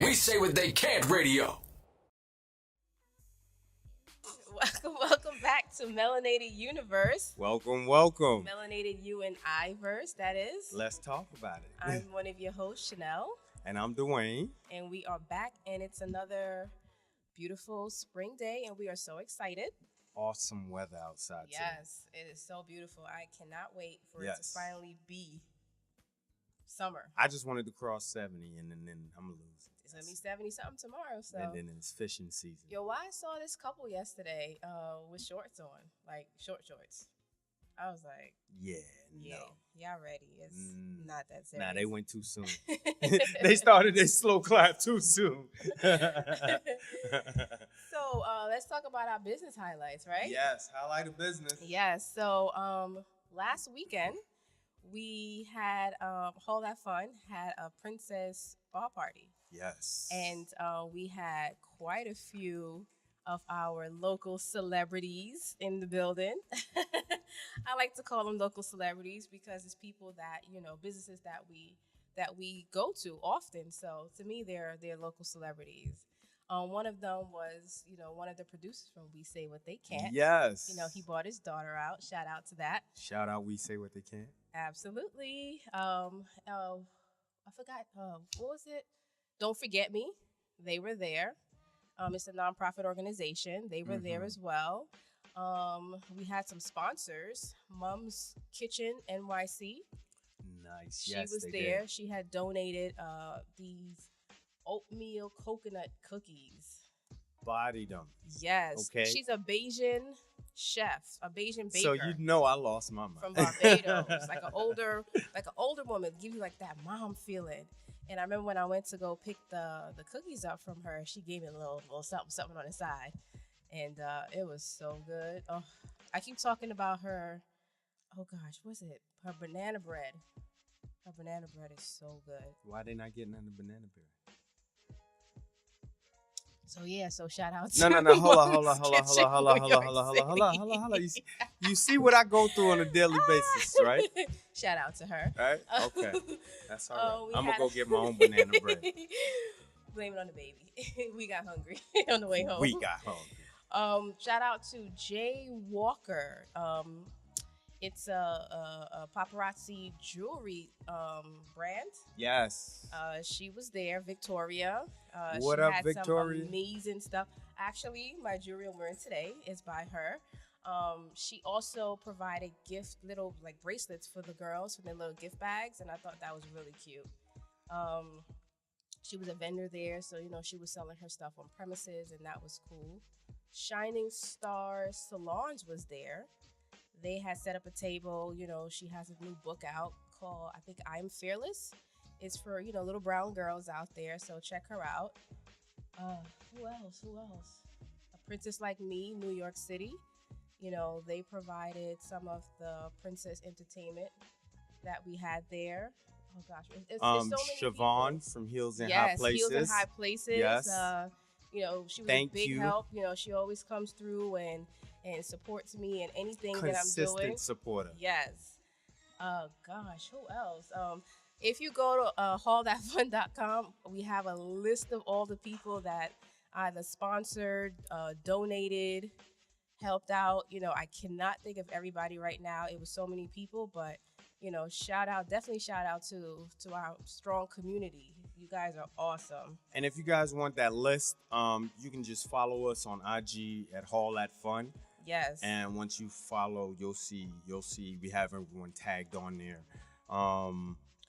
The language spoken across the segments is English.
We say what they can't radio. Welcome back to Melanated Universe. Welcome. Melanated You and I verse, that is. Let's talk about it. I'm one of your hosts, Chanel. And I'm Dwayne. And we are back, and it's another beautiful spring day, and we are so excited. Awesome weather outside today. Yes, it is so beautiful. I cannot wait for it to finally be summer. I just wanted to cross 70, and then I'm going to lose. It's going to be 70-something tomorrow. So. And then it's fishing season. Yo, I saw this couple yesterday with shorts on, like short shorts. I was like, no. Y'all ready. It's not that serious. Nah, they went too soon. They started their slow clap too soon. So let's talk about our business highlights, right? Yes, highlight of business. Yes. So last weekend, we had All That Fun had a princess ball party. Yes. And we had quite a few of our local celebrities in the building. I like to call them local celebrities because it's people that, businesses that we go to often. So to me, they're local celebrities. One of them was, one of the producers from We Say What They Can't. Yes. He bought his daughter out. Shout out to that. Shout out We Say What They Can't. Absolutely. I forgot, what was it? Don't Forget Me. They were there. It's a nonprofit organization. They were there as well. We had some sponsors. Mom's Kitchen NYC. Nice. She was there. Did. She had donated these oatmeal coconut cookies. Bodied them. Yes. Okay. She's a Bayesian chef, a Bayesian baker. So I lost my mind. From Barbados, like an older woman, give you like that mom feeling. And I remember when I went to go pick the cookies up from her, she gave me a little something on the side, and it was so good. Oh, I keep talking about her. Oh gosh, what's it? Her banana bread. Her banana bread is so good. Why they not getting on the banana bread? So shout out to No. Hold on. You see what I go through on a daily basis, right? Shout out to her. Right? Okay. That's all right. I'm going to go get my own banana bread. Blame it on the baby. We got hungry on the way home. We got hungry. Shout out to Jay Walker. It's a paparazzi jewelry brand. Yes. She was there, Victoria. What she up, had Victoria? Some amazing stuff. Actually, my jewelry I'm wearing today is by her. She also provided little like bracelets for the girls for their little gift bags, and I thought that was really cute. She was a vendor there, so she was selling her stuff on premises, and that was cool. Shining Star Salons was there. They had set up a table. She has a new book out called, I think, I'm Fearless. It's for, little brown girls out there, so check her out. Who else? A Princess Like Me, New York City. They provided some of the princess entertainment that we had there. Oh, gosh. It's so many Siobhan people. From Heels and High Places. Heels and High Places. Yes. She was a big help. She always comes through and supports me in anything that I'm doing. Consistent supporter. Yes. Gosh, who else? If you go to haulthatfun.com, we have a list of all the people that either sponsored, donated, helped out. I cannot think of everybody right now. It was so many people, but definitely shout out to our strong community. You guys are awesome. And if you guys want that list, you can just follow us on IG at Haul That Fun. Yes. And once you follow, you'll see we have everyone tagged on there.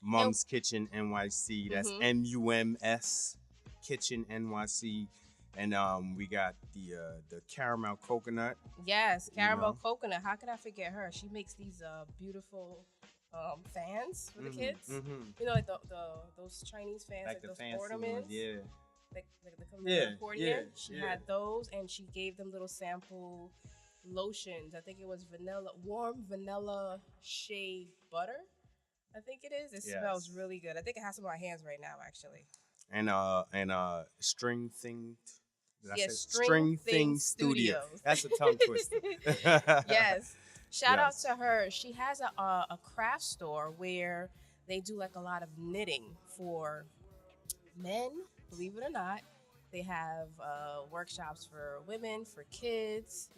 Mom's Kitchen NYC. That's MUMS Kitchen NYC. And we got the caramel coconut. Yes, caramel coconut. How could I forget her? She makes these beautiful fans for the kids. Like those Chinese fans, like those ornaments. Yeah. Like the accordion. Yeah, she had those, and she gave them little sample lotions. I think it was warm vanilla shea butter. I think it is. It smells really good. I think it has some on my hands right now, actually. And string thing. String Thing Studios. That's a tongue twister. Yes. Shout out to her. She has a craft store where they do like a lot of knitting for men, believe it or not. They have workshops for women, for kids.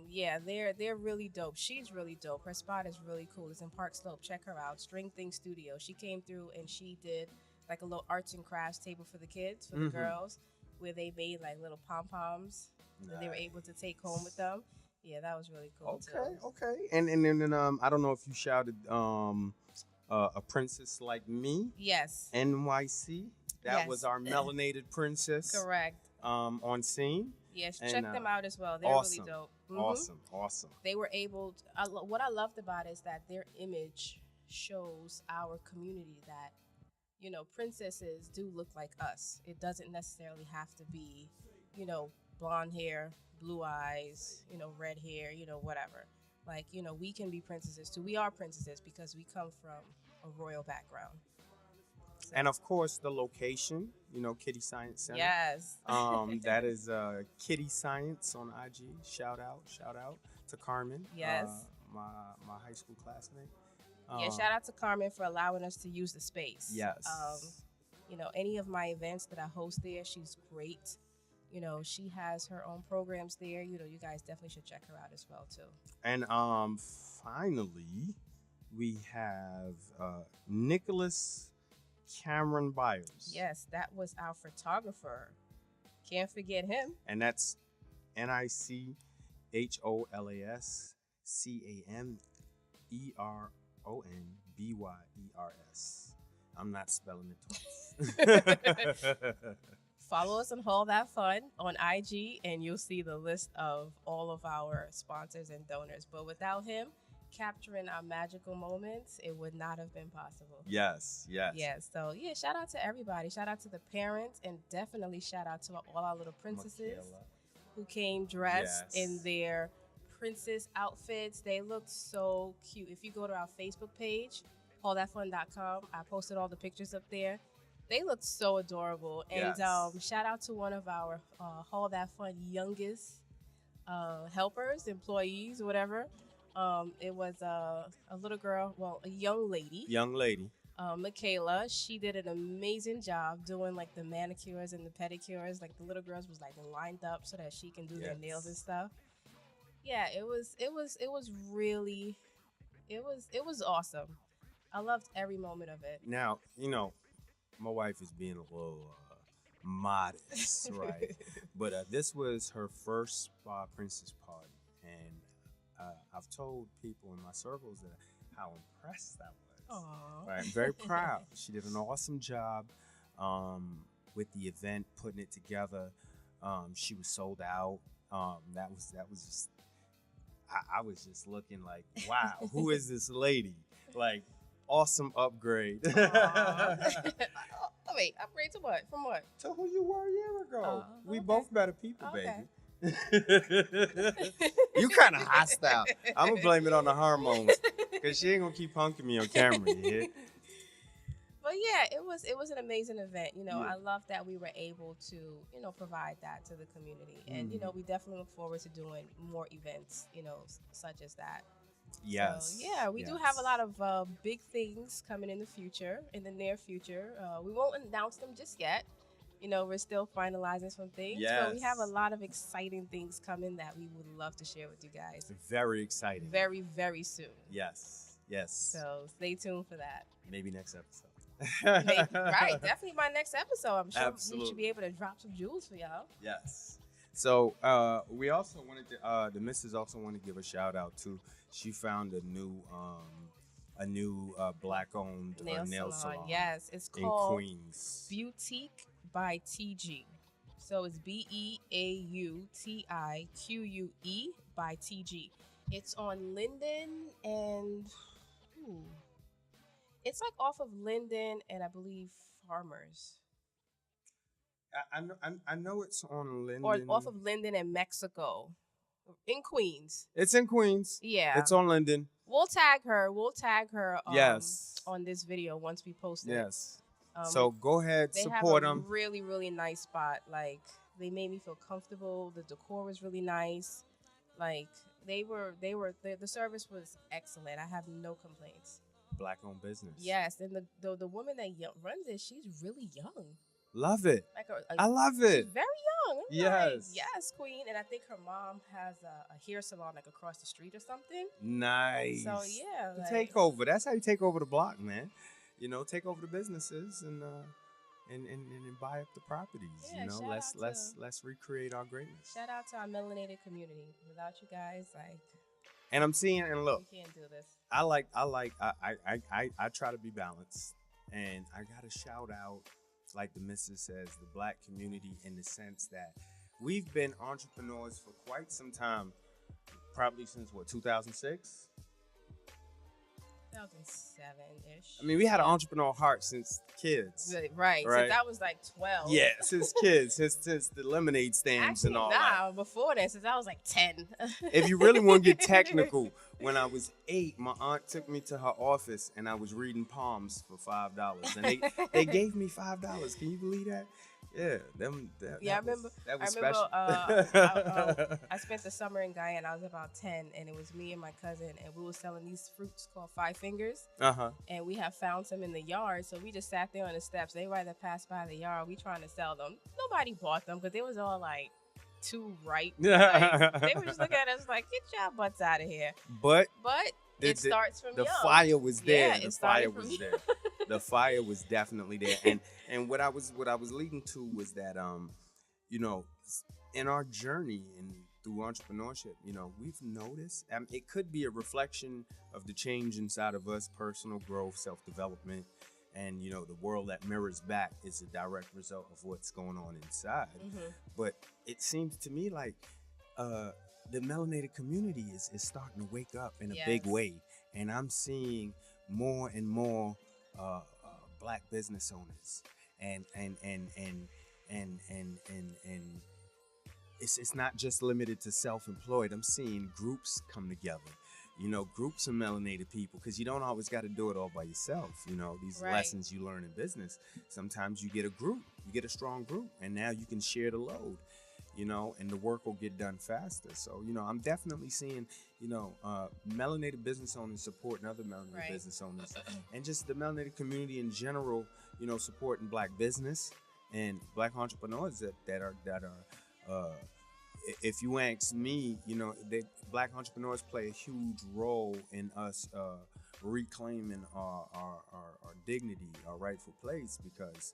Yeah, they're really dope. She's really dope. Her spot is really cool. It's in Park Slope. Check her out. String Thing Studio. She came through and she did like a little arts and crafts table for the kids, for the girls, where they made like little pom poms that they were able to take home with them. Yeah, that was really cool too. Okay. And then I don't know if you shouted a princess like me. Yes. NYC. That was our melanated princess. Correct. On scene. Yes, check them out as well. They're awesome. really dope. Awesome. They were able to, what I loved about it is that their image shows our community that, you know, princesses do look like us. It doesn't necessarily have to be, you know, blonde hair, blue eyes, you know, red hair, you know, whatever. Like, you know, we can be princesses too. We are princesses because we come from a royal background. So. And of course, the location, you know, Kitty Science Center. Yes. That is Kitty Science on IG. Shout out to Carmen. Yes. My high school classmate. Yeah, shout out to Carmen for allowing us to use the space. Yes. You know, any of my events that I host there, she's great. You know, she has her own programs there. You know, you guys definitely should check her out as well too. And finally, we have Nicholas Cameron Byers. Yes, that was our photographer. Can't forget him. And that's NicholasCameronByers. I'm not spelling it twice. Follow us on All That Fun on IG, and you'll see the list of all of our sponsors and donors. But without him capturing our magical moments, it would not have been possible. Yes. Yeah, so yeah, shout out to everybody. Shout out to the parents, and definitely shout out to all our little princesses who came dressed in their princess outfits. They looked so cute. If you go to our Facebook page, allthatfun.com, I posted all the pictures up there. They looked so adorable. And shout out to one of our All That Fun youngest helpers, employees, whatever. It was a little girl, well, a young lady. Michaela. She did an amazing job doing like the manicures and the pedicures. Like the little girls was like lined up so that she can do their nails and stuff. Yeah, it was awesome. I loved every moment of it. Now, you know, my wife is being a little modest, right? But this was her first spa princess party, and I've told people in my circles that how impressed I was. Aww. Right, I'm very proud. She did an awesome job with the event, putting it together. She was sold out. That was just. I was just looking like, wow, who is this lady? Like, awesome upgrade. Oh, wait, upgrade to what? From what? To who you were a year ago. We okay. both better people, Okay. baby. You kind of hostile. I'm going to blame it on the hormones because she ain't going to keep punking me on camera, you hear? But yeah, it was an amazing event. You know, I love that we were able to, you know, provide that to the community. And, you know, we definitely look forward to doing more events, you know, such as that. Yes. So, yeah, we do have a lot of big things coming in the near future. We won't announce them just yet. You know, we're still finalizing some things. Yes. But we have a lot of exciting things coming that we would love to share with you guys. Very exciting. Very, very soon. Yes. So stay tuned for that. Maybe next episode. Right, definitely my next episode. I'm sure we should be able to drop some jewels for y'all. Yes. So we also wanted to, the missus also wanted to give a shout out to. She found a new black-owned nail salon. Yes, it's called in Queens. Boutique by TG. So it's BeautiQue by TG. It's on Linden and it's like off of Linden and I believe Farmers. I know it's on Linden. Or off of Linden and Mexico. In Queens. It's in Queens. Yeah. It's on Linden. We'll tag her yes. on this video once we post it. Yes. So go ahead, support them. They have a really, really nice spot. Like, they made me feel comfortable. The decor was really nice. Like, the service was excellent. I have no complaints. Black-owned business. Yes, and the woman that runs it, she's really young. Love it. Like I love it. She's very young. I'm Yes. like, yes, queen. And I think her mom has a hair salon like across the street or something. Nice. So yeah, The like, takeover. That's how you take over the block, man. You know, take over the businesses and buy up the properties. Yeah, you know, let's recreate our greatness. Shout out to our melanated community. Without you guys, like, and I'm seeing, and look, we can't do this. I try to be balanced, and I gotta shout out, like the missus says, the Black community, in the sense that we've been entrepreneurs for quite some time, probably since 2006. 2007-ish. I mean, we had an entrepreneurial heart since kids. Right. Since I was like 12. Yeah, since kids, since the lemonade stands. Actually, and all that. Before then, since I was like 10. If you really want to get technical, when I was 8, my aunt took me to her office and I was reading palms for $5. And they gave me $5. Can you believe that? Yeah, I remember. That was special. I spent the summer in Guyana. I was about 10, and it was me and my cousin, and we were selling these fruits called 5 fingers. And we had found some in the yard, so we just sat there on the steps. Everybody that passed by the yard, we trying to sell them. Nobody bought them because they was all like too ripe. Like, they were just looking at us like, get your butts out of here. But it starts from the young. fire was there. Yeah, the fire was there. The fire was definitely there. And what I was leading to was that you know, in our journey and through entrepreneurship, you know, we've noticed, it could be a reflection of the change inside of us, personal growth, self-development, and you know, the world that mirrors back is a direct result of what's going on inside. But it seems to me like the melanated community is starting to wake up in a big way, and I'm seeing more and more Black business owners, and it's not just limited to self-employed. I'm seeing groups come together, you know, groups of melanated people, because you don't always got to do it all by yourself. You know, these lessons you learn in business, sometimes you get a group, you get a strong group, and now you can share the load, you know, and the work will get done faster. So, you know, I'm definitely seeing, you know, melanated business owners supporting other melanated business owners, and just the melanated community in general, you know, supporting Black business and Black entrepreneurs that are if you ask me, you know, Black entrepreneurs play a huge role in us reclaiming our dignity, our rightful place, because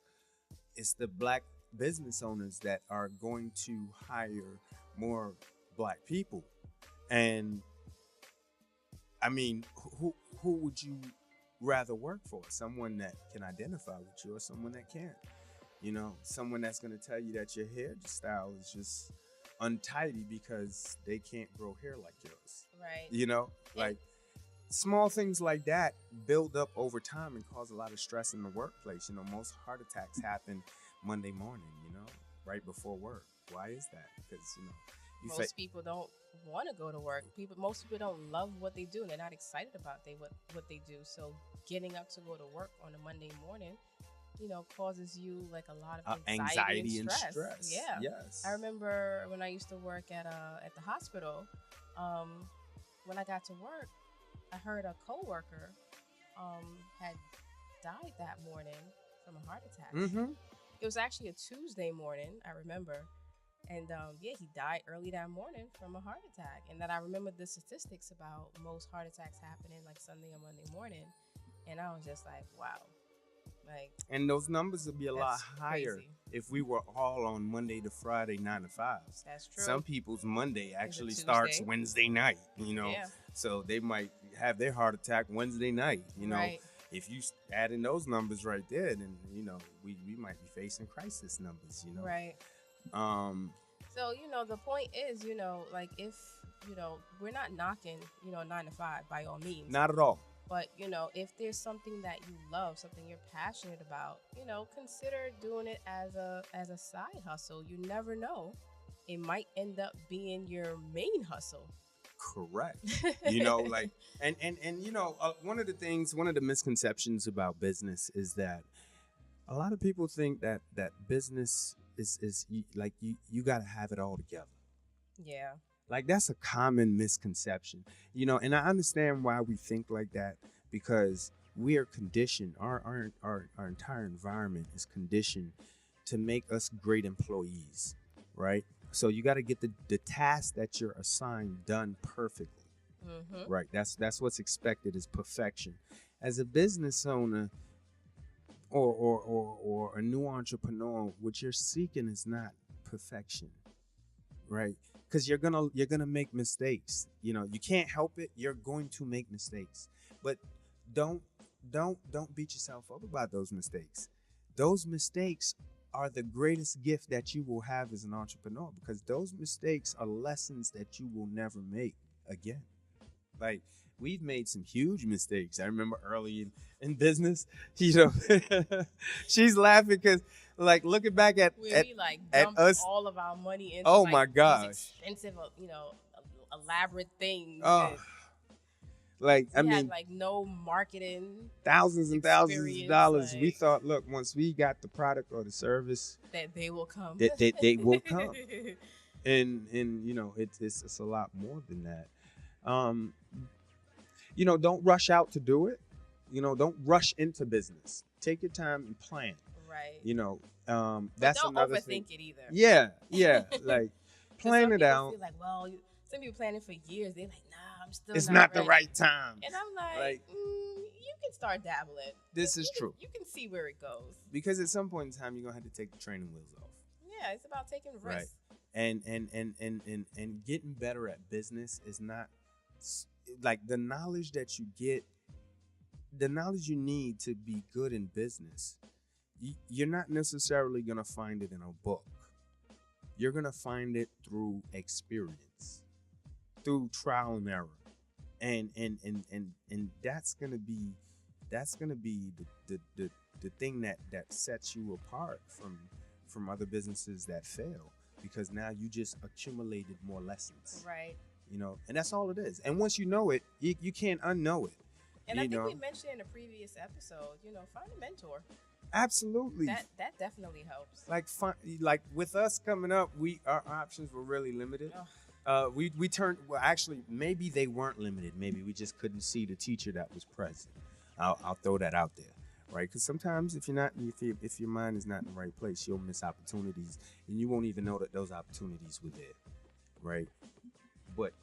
it's the Black business owners that are going to hire more Black people. And I mean, who would you rather work for? Someone that can identify with you, or someone that can't? You know, someone that's going to tell you that your hairstyle is just untidy because they can't grow hair like yours. Right. You know, like small things like that build up over time and cause a lot of stress in the workplace. You know, most heart attacks happen Monday morning, you know, right before work. Why is that? Because, you know, most people don't want to go to work. Most people don't love what they do. They're not excited about what they do. So getting up to go to work on a Monday morning, you know, causes you like a lot of anxiety and stress. Yeah. Yes. I remember when I used to work at the hospital, when I got to work, I heard a coworker had died that morning from a heart attack. It was actually a Tuesday morning, I remember. And he died early that morning from a heart attack. And then I remember the statistics about most heart attacks happening like Sunday or Monday morning. And I was just like, wow. Like, and those numbers would be a lot higher crazy if we were all on Monday to Friday 9 to 5. That's true. Some people's Monday actually starts Wednesday night, you know. Yeah. So they might have their heart attack Wednesday night, you know. Right. If you add in those numbers right there, then, you know, we might be facing crisis numbers, you know. Right. So, you know, the point is, you know, like, if, you know, we're not knocking, you know, 9 to 5 by all means. Not at all. But, you know, if there's something that you love, something you're passionate about, you know, consider doing it as a side hustle. You never know. It might end up being your main hustle. Correct. You know, like, and you know, one of the misconceptions about business is that a lot of people think that business is like you got to have it all together. Yeah. Like, that's a common misconception, you know, and I understand why we think like that, because we are conditioned. Our entire environment is conditioned to make us great employees, right? So you got to get the task that you're assigned done perfectly, right? That's what's expected is perfection. As a business owner or a new entrepreneur, what you're seeking is not perfection, right? Because you're gonna make mistakes. You know, you can't help it. You're going to make mistakes, but don't beat yourself up about those mistakes. Those mistakes are the greatest gift that you will have as an entrepreneur, because those mistakes are lessons that you will never make again. Like, we've made some huge mistakes. I remember early in business, she's laughing because, like, looking back at we like at dumped us, all of our money into oh like, my gosh, these expensive, elaborate things. oh, like I we mean, had like no marketing, thousands and thousands of dollars. like, We thought, look, once we got the product or the service, that they will come. that they will come, and it's a lot more than that. Don't rush out to do it. Don't rush into business. Take your time and plan. Right. That's don't another overthink thing. it either. Yeah. Like, plan it out. Feel like, well, some people planning for years. They're like, nah, I'm still. It's not the ready. right time. And I'm like, you can start dabbling. This is true. You can see where it goes. Because at some point in time, you're gonna have to take the training wheels off. Yeah, it's about taking risks. Right. And getting better at business is not like the knowledge that you get, the knowledge you need to be good in business. You're not necessarily gonna find it in a book. You're gonna find it through experience, through trial and error, and that's gonna be the thing that sets you apart from other businesses that fail, because now you just accumulated more lessons. Right. And that's all it is. And once you know it, you can't unknow it. And I think we mentioned in a previous episode, find a mentor. Absolutely. That definitely helps. Like with us coming up, our options were really limited. We turned, well, actually, maybe they weren't limited. Maybe we just couldn't see the teacher that was present. I'll throw that out there, right? Because sometimes if your mind is not in the right place, you'll miss opportunities, and you won't even know that those opportunities were there, right? But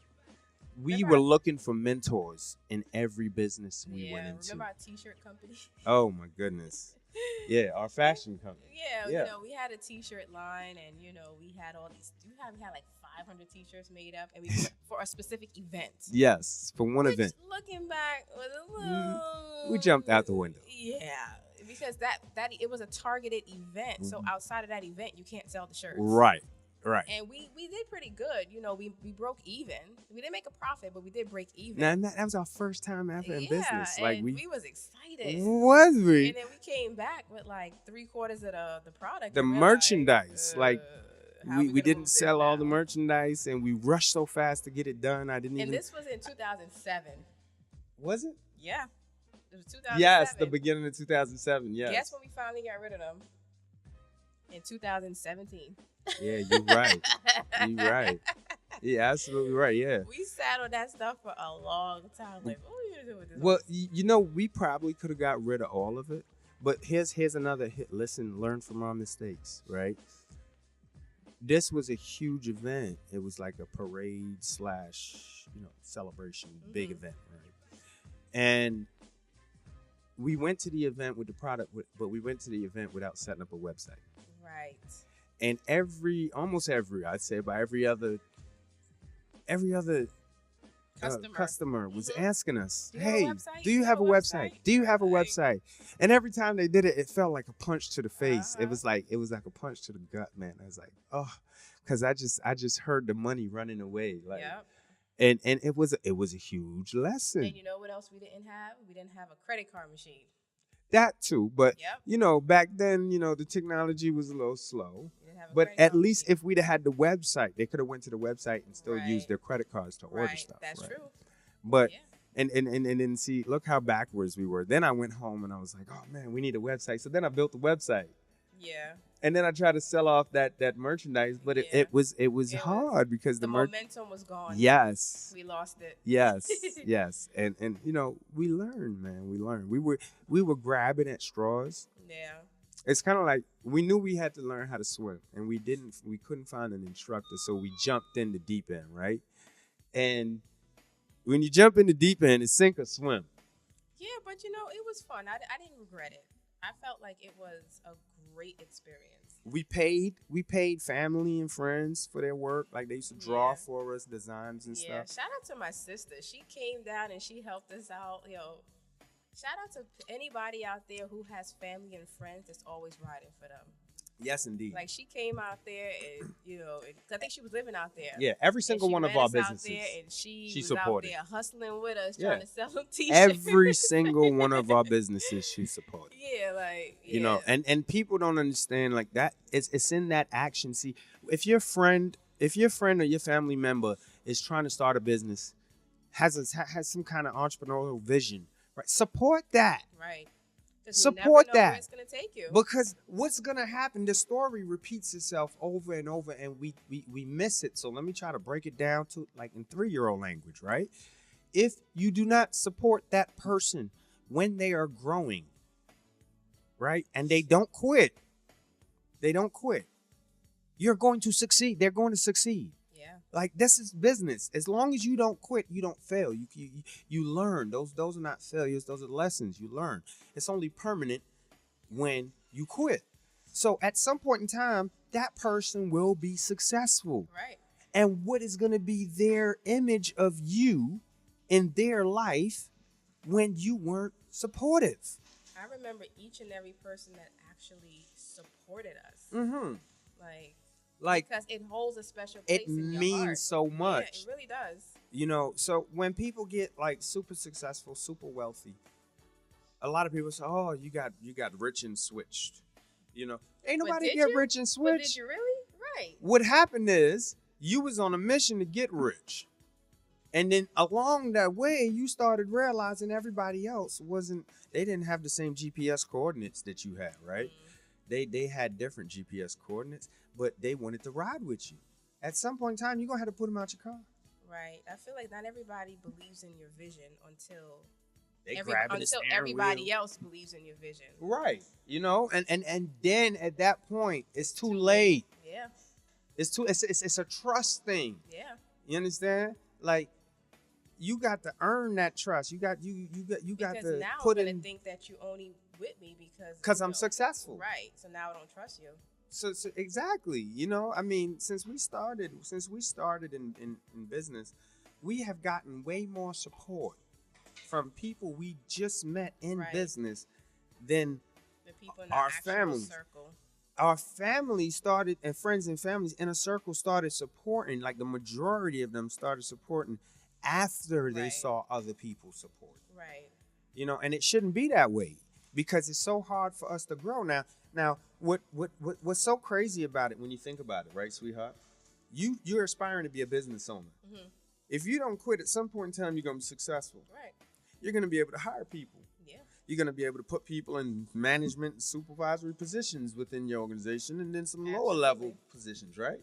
we were looking for mentors in every business we went into. Remember our t-shirt company? Oh my goodness. Yeah, our fashion company. Yeah, we had a t-shirt line, and we had all these. We had like 500 t-shirts made up, and for a specific event. Yes, for one event. Looking back, was a little. We jumped out the window. Yeah, because that it was a targeted event. So outside of that event, you can't sell the shirts. Right. And we did pretty good. We broke even. We didn't make a profit, but we did break even. Now, that was our first time ever in business. Like, we was excited. Was we? And then we came back with like 3/4 of the product. The merchandise. We didn't sell all the merchandise, and we rushed so fast to get it done. And this was in 2007. Was it? Yeah. It was 2007. Yes, the beginning of 2007, yes. Guess when we finally got rid of them? In 2017. Yeah, you're right. You're right. Yeah, absolutely right, yeah. We sat on that stuff for a long time. Like, what are we going to do with this? Well, we probably could have got rid of all of it. But here's another hit. Listen, learn from our mistakes, right? This was a huge event. It was like a parade / celebration, big event, right? And we went to the event with the product, but we went to the event without setting up a website. Right. And almost every, I'd say by every other customer was asking us, hey, do you have a website? Do you have a website? And every time they did it, it felt like a punch to the face. It was like a punch to the gut, man. I was like, oh, because I just heard the money running away. Like, yep. And it was a huge lesson. And you know what else we didn't have? We didn't have a credit card machine. That too, but yep. Back then, the technology was a little slow. But at least if we'd have had the website, they could have went to the website and still used their credit cards to order stuff. That's true. But and then see, look how backwards we were. Then I went home and I was like, oh man, we need a website. So then I built the website. Yeah. And then I tried to sell off that merchandise, but it was hard because the momentum was gone. Yes. We lost it. Yes. Yes. And we learned, man. We learned. We were grabbing at straws. Yeah. It's kind of like we knew we had to learn how to swim, and we couldn't find an instructor, so we jumped in the deep end, right? And when you jump in the deep end, it's sink or swim. Yeah, but it was fun. I didn't regret it. I felt like it was a great experience. We paid family and friends for their work. Like they used to draw for us designs and stuff. Yeah, shout out to my sister. She came down and she helped us out. Shout out to anybody out there who has family and friends that's always riding for them. Yes, indeed. Like she came out there and I think she was living out there. Yeah, every single one of our businesses. Out there and she was supported. out there hustling with us, trying to sell them t-shirts. Every single one of our businesses she supported. Yeah, and people don't understand like that. It's in that action. See, if your friend or your family member is trying to start a business, has some kind of entrepreneurial vision, right? Support that. Right. Support that. Where it's gonna take you. Because what's gonna happen? The story repeats itself over and over, and we miss it. So let me try to break it down to like in 3-year-old language, right? If you do not support that person when they are growing, right, and they don't quit, you're going to succeed. They're going to succeed. Yeah. Like this is business. As long as you don't quit, you don't fail. You learn. Those are not failures. Those are lessons you learn. It's only permanent when you quit. So at some point in time, that person will be successful. Right. And what is going to be their image of you in their life when you weren't supportive? I remember each and every person that actually supported us. Mm-hmm. Like because it holds a special place in your heart. It means so much. Yeah, it really does. So when people get like super successful, super wealthy, a lot of people say, "Oh, you got rich and switched." Ain't nobody get rich and switched. But did you really? Right. What happened is you was on a mission to get rich. And then along that way, you started realizing everybody else they didn't have the same GPS coordinates that you had, right? Mm-hmm. They had different GPS coordinates, but they wanted to ride with you. At some point in time, you're going to have to put them out your car. Right. I feel like not everybody believes in your vision until everybody else believes in your vision. Right. And then at that point, it's too late. Yeah. It's a trust thing. Yeah. You understand? Like, you got to earn that trust. You got to now put I'm in. Gonna think that you only with me because I'm successful. Right. So now I don't trust you. So exactly. I mean, since we started in business, we have gotten way more support from people we just met in business than the people in our families. Circle. Our family started, and friends and families in a circle started supporting. Like the majority of them started supporting after they saw other people support. Right. And it shouldn't be that way because it's so hard for us to grow. Now, what's so crazy about it when you think about it, right, sweetheart? You're aspiring to be a business owner. Mm-hmm. If you don't quit, at some point in time, you're going to be successful. Right. You're going to be able to hire people. Yeah. You're going to be able to put people in management and supervisory positions within your organization and then some lower level positions, right?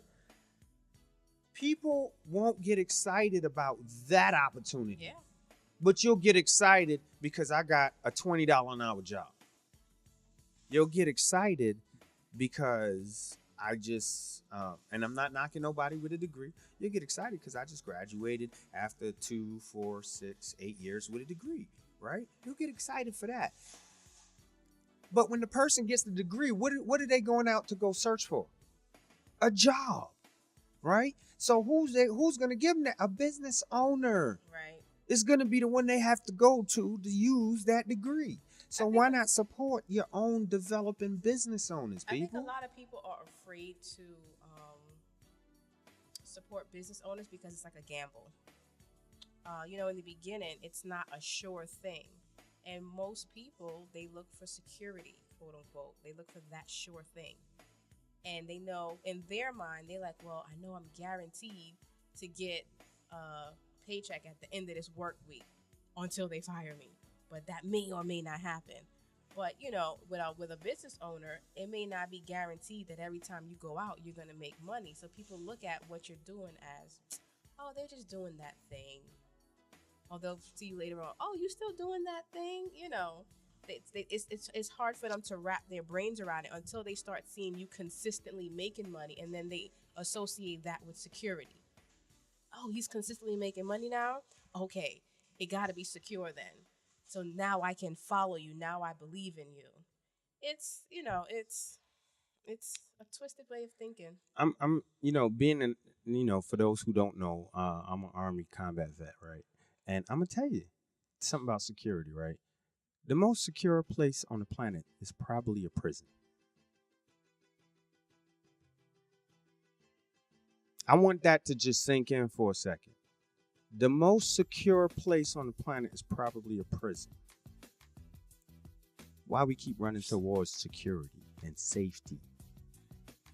People won't get excited about that opportunity. Yeah. But you'll get excited because I got a $20 an hour job. You'll get excited because I just, and I'm not knocking nobody with a degree. You'll get excited because I just graduated after 2, 4, 6, 8 years with a degree, right? You'll get excited for that. But when the person gets the degree, what are they going out to go search for? A job, right? So who's going to give them that? A business owner. Right. It's going to be the one they have to go to use that degree. So why not support your own developing business owners, people? I think a lot of people are afraid to support business owners because it's like a gamble. In the beginning, it's not a sure thing. And most people, they look for security, quote unquote. They look for that sure thing. And they know in their mind, they're like, well, I know I'm guaranteed to get a paycheck at the end of this work week until they fire me. But that may or may not happen. But with a business owner, it may not be guaranteed that every time you go out, you're gonna make money. So people look at what you're doing as, oh, they're just doing that thing. Or they'll see you later on, oh, you still doing that thing? It's hard for them to wrap their brains around it until they start seeing you consistently making money, and then they associate that with security. Oh, he's consistently making money now? Okay, it got to be secure then. So now I can follow you. Now I believe in you. It's a twisted way of thinking. I'm being an for those who don't know, I'm an Army combat vet, right? And I'm gonna tell you something about security, right? The most secure place on the planet is probably a prison. I want that to just sink in for a second. The most secure place on the planet is probably a prison. Why we keep running towards security and safety?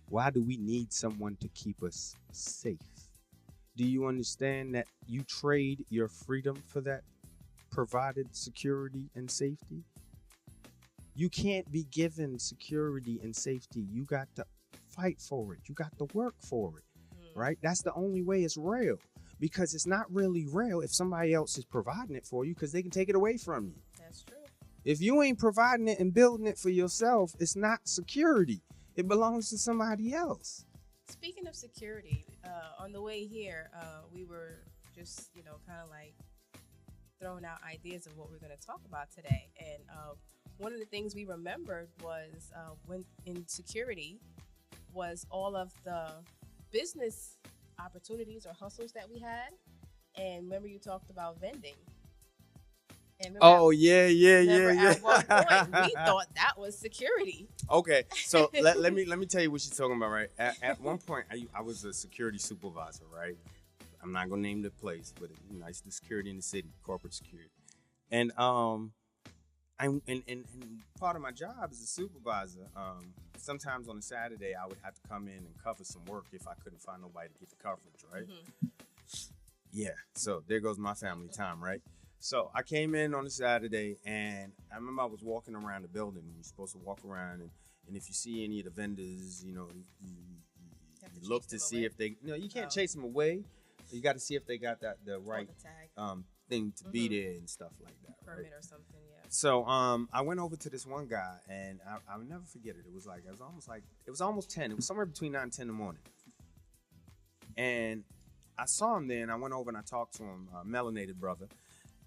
Why do we need someone to keep us safe? Do you understand that you trade your freedom for that provided security and safety? You can't be given security and safety. You got to fight for it. You got to work for it, right? That's the only way it's real, because it's not really real if somebody else is providing it for you, because they can take it away from you. That's true. If you ain't providing it and building it for yourself, it's not security. It belongs to somebody else. Speaking of security, on the way here, we were just, kind of like throwing out ideas of what we're going to talk about today. And one of the things we remembered was when in security was all of the business opportunities or hustles that we had. And remember you talked about vending. And yeah. At one point, we thought that was security. Okay, so let me tell you what you're talking about, right? At one point, I was a security supervisor, right? I'm not gonna name the place, but it's the security in the city, corporate security, and and part of my job as a supervisor, sometimes on a Saturday I would have to come in and cover some work if I couldn't find nobody to get the coverage, right? Mm-hmm. Yeah, so there goes my family time, right? So I came in on a Saturday, and I remember I was walking around the building. You're supposed to walk around, and if you see any of the vendors, you look to see if they, you can't chase them away. You got to see if they got the right thing to be there and stuff like that. Permit or something, yeah. So I went over to this one guy, and I'll never forget it. It was almost 10. It was somewhere between 9 and 10 in the morning. And I saw him there, and I went over and I talked to him, Melanated brother.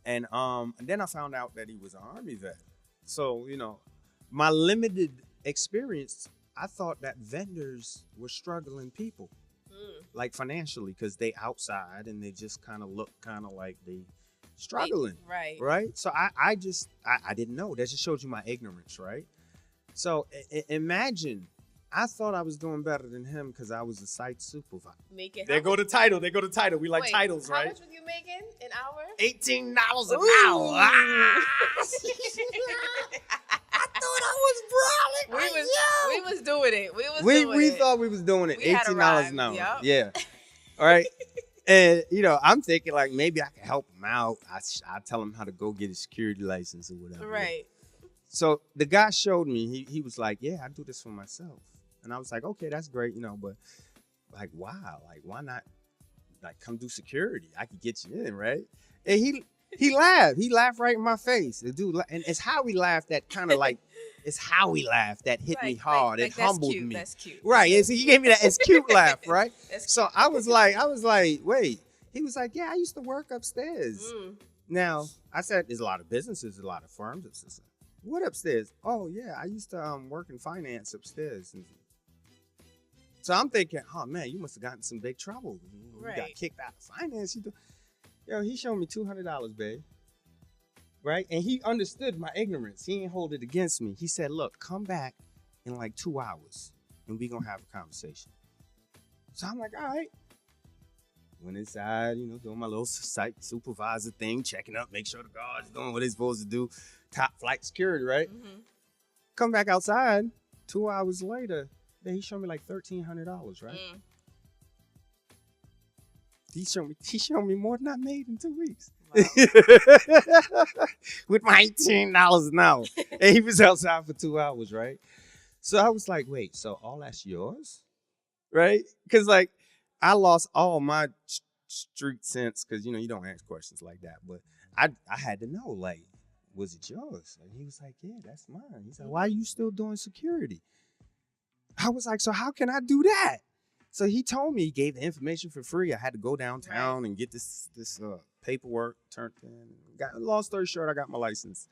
And then I found out that he was an Army vet. So, my limited experience, I thought that vendors were struggling people, like financially, because they outside and they just kind of look kind of like they struggling. Right. So I didn't know. That just shows you my ignorance, right? So imagine, I thought I was doing better than him because I was a site supervisor. They go to title. We like titles, right? How much were you making an hour? $18 an hour. I thought I was brawling. We was doing it. We thought we was doing it. $18 an hour. Yep. Yeah. All right. And I'm thinking like maybe I can help him out. I tell him how to go get his security license or whatever. Right. So the guy showed me. He was like, "Yeah, I do this for myself." And I was like, "Okay, that's great, but like, wow, like why not like come do security? I could get you in, right?" And he laughed. He laughed right in my face. The dude, and it's how he laughed that kind of like, it's how he laughed that hit me hard. It humbled me. That's cute. Right. He gave me that it's cute laugh, right? So I was like, wait. He was like, "Yeah, I used to work upstairs." Now I said, "There's a lot of businesses, a lot of firms upstairs." "What upstairs?" "Oh yeah, I used to work in finance upstairs." So I'm thinking, oh man, you must have gotten some big trouble. You got kicked out of finance. He showed me $200, babe. Right? And he understood my ignorance. He didn't hold it against me. He said, "Look, come back in like 2 hours and we're going to have a conversation." So I'm like, all right. Went inside, doing my little site supervisor thing, checking up, make sure the guards doing what they're supposed to do. Top flight security, right? Mm-hmm. Come back outside 2 hours later. He showed me like $1,300, right? He showed me more than I made in 2 weeks. with my $18 an hour. And he was outside for 2 hours, right? So I was like, wait, so all that's yours? Right? Because, like, I lost all my street sense because, you don't ask questions like that. But I had to know, like, was it yours? And he was like, yeah, that's mine. He's like, why are you still doing security? I was like, so how can I do that? So he told me, he gave the information for free. I had to go downtown and get this paperwork turned in. Long story short, I got my license.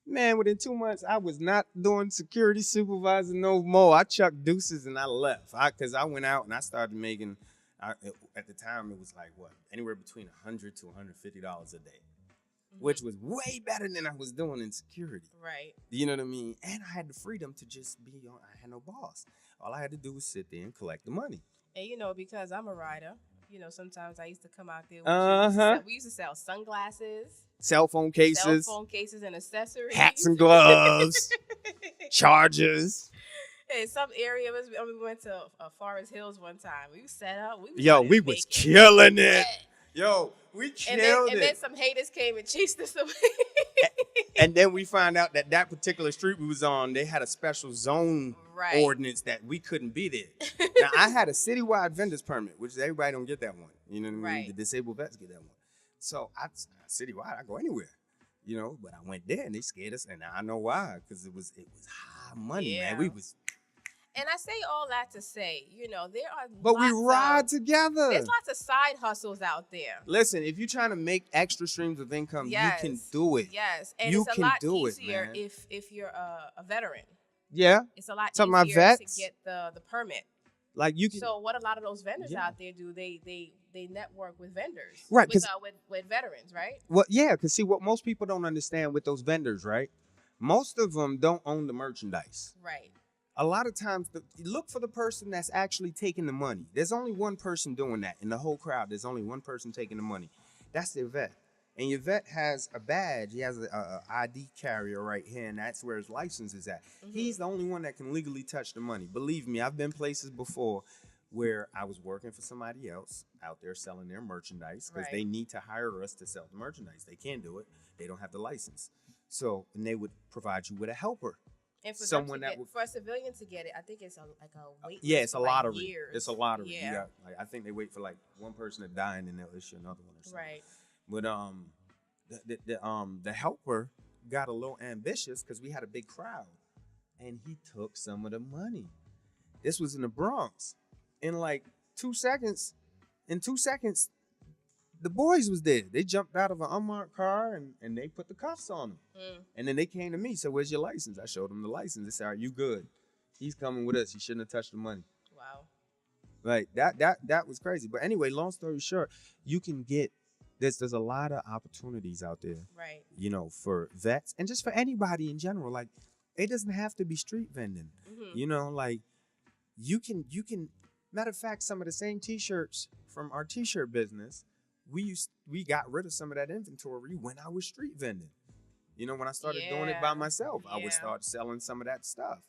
Man, within 2 months, I was not doing security supervisor no more. I chucked deuces and I left. Because I went out and I started making, at the time, it was like, anywhere between $100 to $150 a day. Which was way better than I was doing in security. Right. You know what I mean? And I had the freedom to just be on. I had no boss. All I had to do was sit there and collect the money. And, because I'm a rider, sometimes I used to come out there. We used to sell sunglasses. Cell phone cases. And accessories. Hats and gloves. Chargers. In some area, we went to Forest Hills one time. We set up. We was killing it. Yo, we killed it. And then some haters came and chased us away. And then we found out that particular street we was on, they had a special zone ordinance that we couldn't be there. Now, I had a citywide vendor's permit, which everybody don't get that one. You know what I mean? The disabled vets get that one. So, citywide, I go anywhere. But I went there and they scared us. And I know why, because it was high money, man. We was... And I say all that to say, there are But we ride together. There's lots of side hustles out there. Listen, if you're trying to make extra streams of income, you can do it. Yes. And it's a lot easier if you're a veteran. Yeah. It's a lot easier to get the permit. Like you can. So what a lot of those vendors out there do, they network with vendors. Right. With veterans, right? Well, yeah, because see, what most people don't understand with those vendors, right? Most of them don't own the merchandise. Right. A lot of times, look for the person that's actually taking the money. There's only one person doing that. In the whole crowd, there's only one person taking the money. That's the vet. And your vet has a badge. He has an ID carrier right here, and that's where his license is at. Mm-hmm. He's the only one that can legally touch the money. Believe me, I've been places before where I was working for somebody else out there selling their merchandise because they need to hire us to sell the merchandise. They can't do it. They don't have the license. So, and they would provide you with a helper. And for for a civilian to get it, I think it's a wait. Yeah, it's a lottery. Years. It's a lottery. Yeah. I think they wait for one person to die and then they'll issue another one or something. Right. But the helper got a little ambitious because we had a big crowd, and he took some of the money. This was in the Bronx. In 2 seconds, the boys was there. They jumped out of an unmarked car and they put the cuffs on him. And then they came to me. So where's your license? I showed them the license. They said, "Are you good? He's coming with us. He shouldn't have touched the money." Wow. Like that was crazy. But anyway, long story short, you can get there's a lot of opportunities out there. Right. For vets and just for anybody in general. Like, it doesn't have to be street vending. Mm-hmm. You can matter of fact, some of the same t-shirts from our t-shirt business, we got rid of some of that inventory when I was street vending. When I started doing it by myself, I would start selling some of that stuff.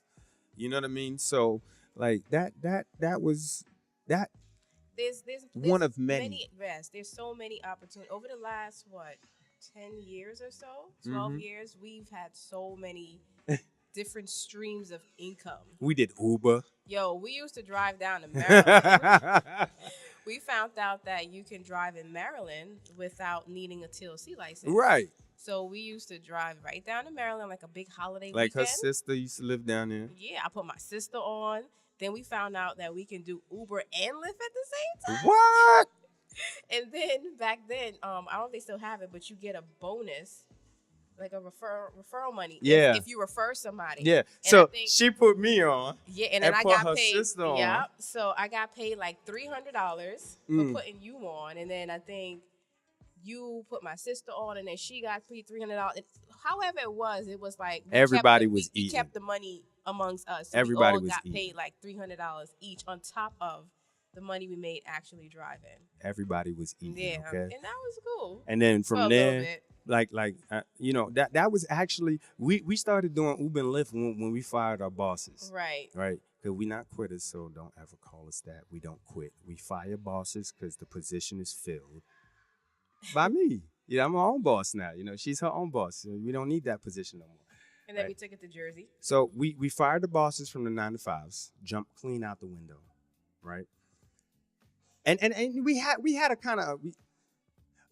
You know what I mean? So that was that. There's one of many. There's so many opportunities over the last 10 years or so, 12 years. We've had so many different streams of income. We did Uber. Yo, we used to drive down to Maryland. We found out that you can drive in Maryland without needing a TLC license. Right. So we used to drive right down to Maryland like a big holiday weekend. Her sister used to live down there. Yeah, I put my sister on. Then we found out that we can do Uber and Lyft at the same time. What? And then back then, I don't know if they still have it, but you get a bonus, like a referral money. Yeah. If you refer somebody. Yeah. And so she put me on. Yeah, and then I got paid. Sister on. Yeah. So I got paid like $300 for putting you on, and then I think you put my sister on, and then she got $300. However it was like everybody we kept the money amongst us. So everybody we all got eating. paid like $300 each on top of the money we made actually driving. Everybody was eating. Yeah, okay? And that was cool. And then from there, that was actually we started doing Uber and Lyft when we fired our bosses. Right. Right. Because we not quitters, so don't ever call us that. We don't quit. We fire bosses because the position is filled by me. Yeah, I'm my own boss now. She's her own boss. So we don't need that position no more. And then Right. we took it to Jersey. So we fired the bosses from the 9 to 5s, jumped clean out the window, right? And we had a kind of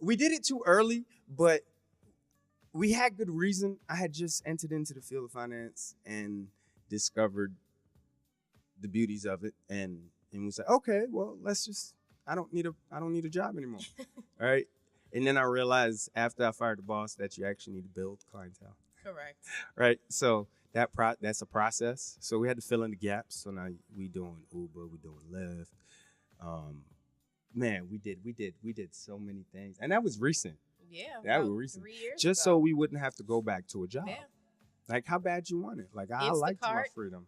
we did it too early, but we had good reason. I had just entered into the field of finance and discovered the beauties of it, and we said, okay, well, I don't need a job anymore. All right. And then I realized after I fired the boss that you actually need to build clientele. Correct. Right. So that's a process. So we had to fill in the gaps. So now we doing Uber, we doing Lyft. Man, we did so many things, and that was recent. Yeah. That about was recent. 3 years Just ago. so we wouldn't have to go back to a job. Yeah. Like, how bad you want it? Like, I liked my Instacart. freedom.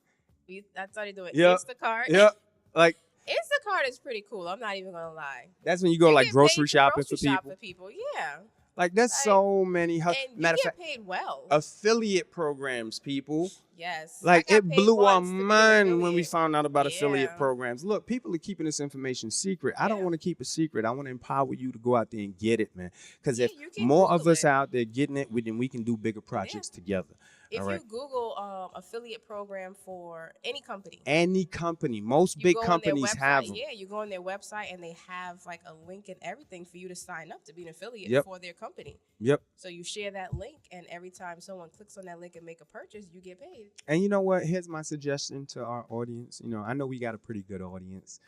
I started doing Yep. Instacart. Yep. Like, Instacart is pretty cool. I'm not even gonna lie. that's when you go like get grocery paid to shopping grocery for shop people. Yeah. Like, there's so many. And Matter you of get fact, paid well. affiliate programs, people. Yes. Like, I got it paid blew our once to be an mind when we affiliate. found out about affiliate Yeah. programs. Look, people are keeping this information secret. I don't Yeah. want to keep it secret. I want to empower you to go out there and get it, man. Because Yeah, if you can more of Google us it. out there getting it, then we can do bigger projects together. If All right. you Google affiliate program for any company, Any company, most you big go on companies their website, have them. Yeah, you go on their website and they have like a link and everything for you to sign up to be an affiliate Yep. for their company. Yep. So you share that link, and every time someone clicks on that link and make a purchase, you get paid. And you know what? Here's my suggestion to our audience. I know we got a pretty good audience.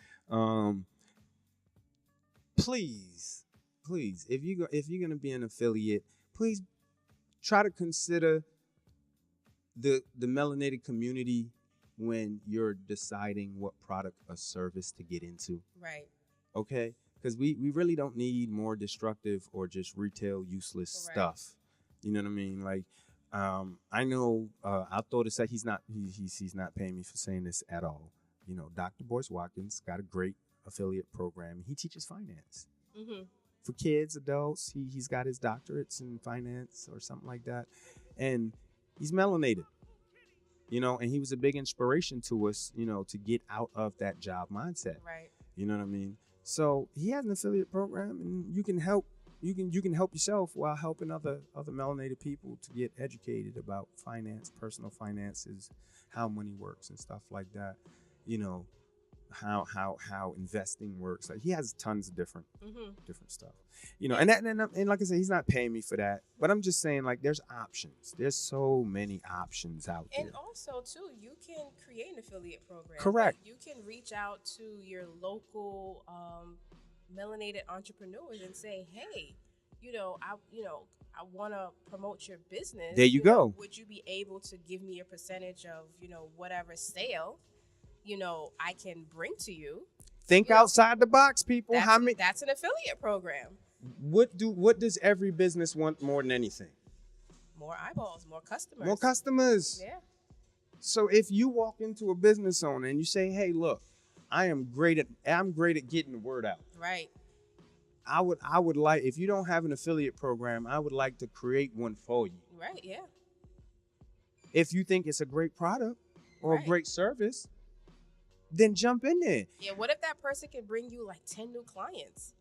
Please, if you're gonna be an affiliate, please try to consider the melanated community when you're deciding what product or service to get into. Right. Okay? Because we really don't need more destructive or just retail useless Correct. stuff. You know what I mean? Like, I know I'll throw this out. He's not paying me for saying this at all. Dr. Boyce Watkins got a great affiliate program. He teaches finance. Mm-hmm. For kids, adults. He's got his doctorates in finance or something like that. And he's melanated. And he was a big inspiration to us, to get out of that job mindset. Right. You know what I mean? So he has an affiliate program, and you can help yourself while helping other melanated people to get educated about finance, personal finances, how money works and stuff like that. How investing works. Like, he has tons of different stuff. And like I said, he's not paying me for that. But I'm just saying, like, there's options. There's so many options out there. And also, too, you can create an affiliate program. Correct. Like, you can reach out to your local melanated entrepreneurs and say, hey, I want to promote your business. There you go. Would you be able to give me a percentage of, whatever sale, I can bring to you? Think outside the box, people. That's an affiliate program. What does every business want more than anything? More eyeballs, more customers. More customers. Yeah. So if you walk into a business owner and you say, "Hey, look, I'm great at getting the word out." Right. I would like, if you don't have an affiliate program, I would like to create one for you. Right, yeah. If you think it's a great product or Right. a great service, then jump in there. Yeah, what if that person can bring you like 10 new clients?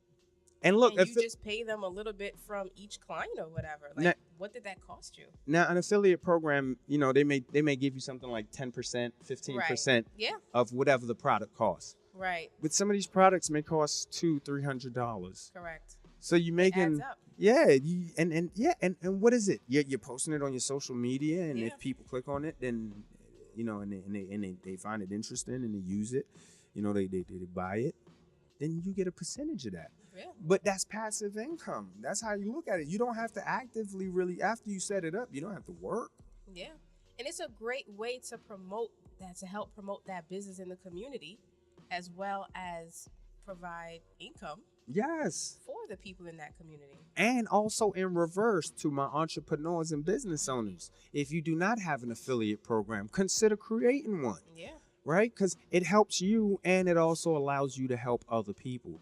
And look, and you just pay them a little bit from each client or whatever. Like, Now- what did that cost you? now an affiliate program, they may give you something like 10%, 15% Yeah. of whatever the product costs. Right. But some of these products may cost $200-$300. Correct. So you making Adds up. and what is it? You're posting it on your social media, and Yeah. if people click on it, then and they find it interesting and they use it, they buy it, then you get a percentage of that. Yeah. But that's passive income. That's how you look at it. You don't have to actively really, after you set it up, you don't have to work. Yeah. And it's a great way to help promote that business in the community, as well as provide income Yes. for the people in that community. And also in reverse to my entrepreneurs and business owners. If you do not have an affiliate program, consider creating one, Yeah. right? Because it helps you and it also allows you to help other people.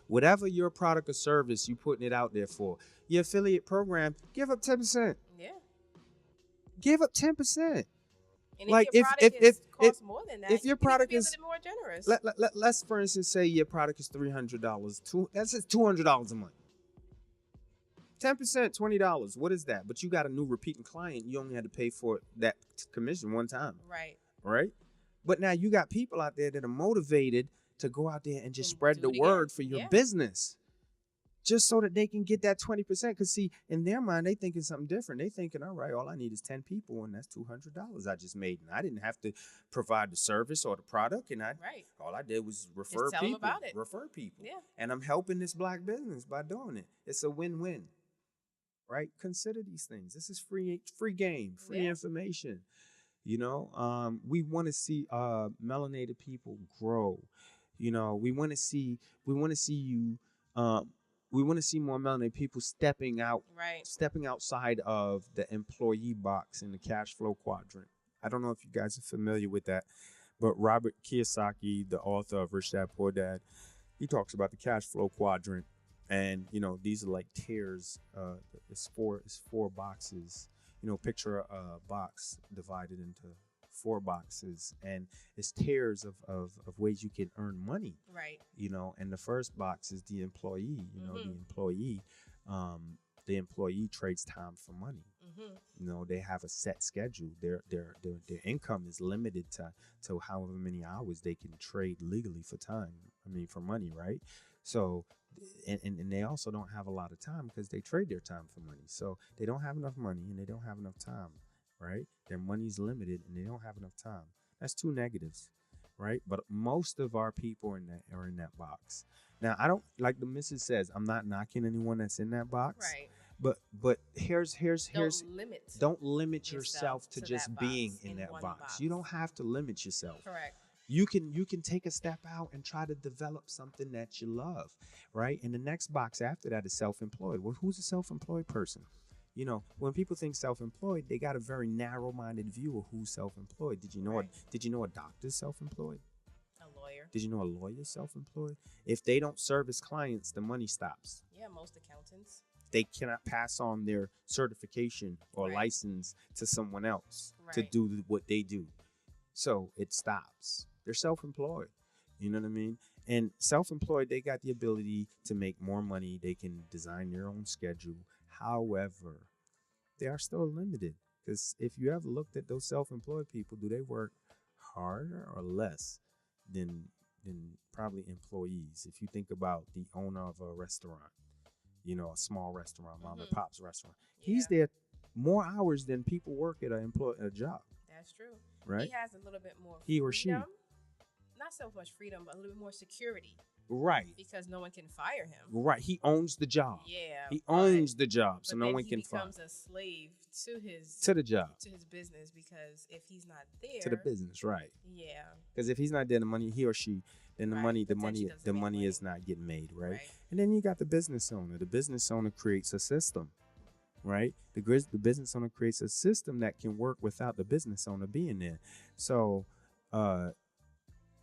Whatever your product or service you're putting it out there for, your affiliate program, give up 10%. Yeah. Give up 10%. And Like, if your product costs more than that, if your you can product be a is- little bit more generous. Let's, for instance, say your product is $300. That's $200 a month. 10%, $20. What is that? But you got a new repeating client. You only had to pay for that commission one time. Right. Right? But now you got people out there that are motivated to go out there and just spread the word for your business. Just so that they can get that 20%. Because, see, in their mind, they thinking something different. They thinking, all right, all I need is 10 people, and that's $200 I just made. And I didn't have to provide the service or the product. And all I did was refer people. Them about it. Refer people. Yeah. And I'm helping this black business by doing it. It's a win-win. Right? Consider these things. This is free game, free information. You know, we want to see melanated people grow. You know, we want to see you. We want to see more melanated people stepping outside of the employee box in the cash flow quadrant. I don't know if you guys are familiar with that, but Robert Kiyosaki, the author of Rich Dad Poor Dad, he talks about the cash flow quadrant, and you know, these are like tiers. It's four boxes. You know, picture a box divided into 4 boxes, and it's tiers of ways you can earn money. Right. You know, and the first box is the employee. You know, the employee trades time for money. You know, they have a set schedule. Their income is limited to however many hours they can trade legally for time. I mean, for money, right? So, and they also don't have a lot of time because they trade their time for money. So they don't have enough money and they don't have enough time. Right? Their money's limited and they don't have enough time. That's 2 negatives, right? But most of our people are in that box. Now, I don't, like the missus says, I'm not knocking anyone that's in that box. Right. But here's don't limit yourself to just being in that box. You don't have to limit yourself. Correct. You can take a step out and try to develop something that you love, right? And the next box after that is self-employed. Well, who's a self-employed person? You know, when people think self-employed, they got a very narrow-minded view of who's self-employed. Did you know a doctor's self-employed? A lawyer. Did you know a lawyer's self-employed? If they don't service clients, the money stops. Yeah, most accountants. They cannot pass on their certification or license to someone else to do what they do. So it stops. They're self-employed. You know what I mean? And self-employed, they got the ability to make more money. They can design their own schedule. However, they are still limited, because if you ever looked at those self-employed people, do they work harder or less than probably employees? If you think about the owner of a restaurant, you know, a small restaurant, mom and pop's restaurant, he's there more hours than people work at a job. That's true. Right? He has a little bit more freedom. He or she. Not so much freedom, but a little bit more security. Right. Because no one can fire him. Right. He owns the job. Yeah. He owns the job, so no one can fire him. He becomes a slave to the job. To his business, because if he's not there. To the business, right. Yeah. Because if he's not there, the money, he or she, then the money is not getting made, right? And then you got the business owner. The business owner creates a system, right? The business owner creates a system that can work without the business owner being there. So,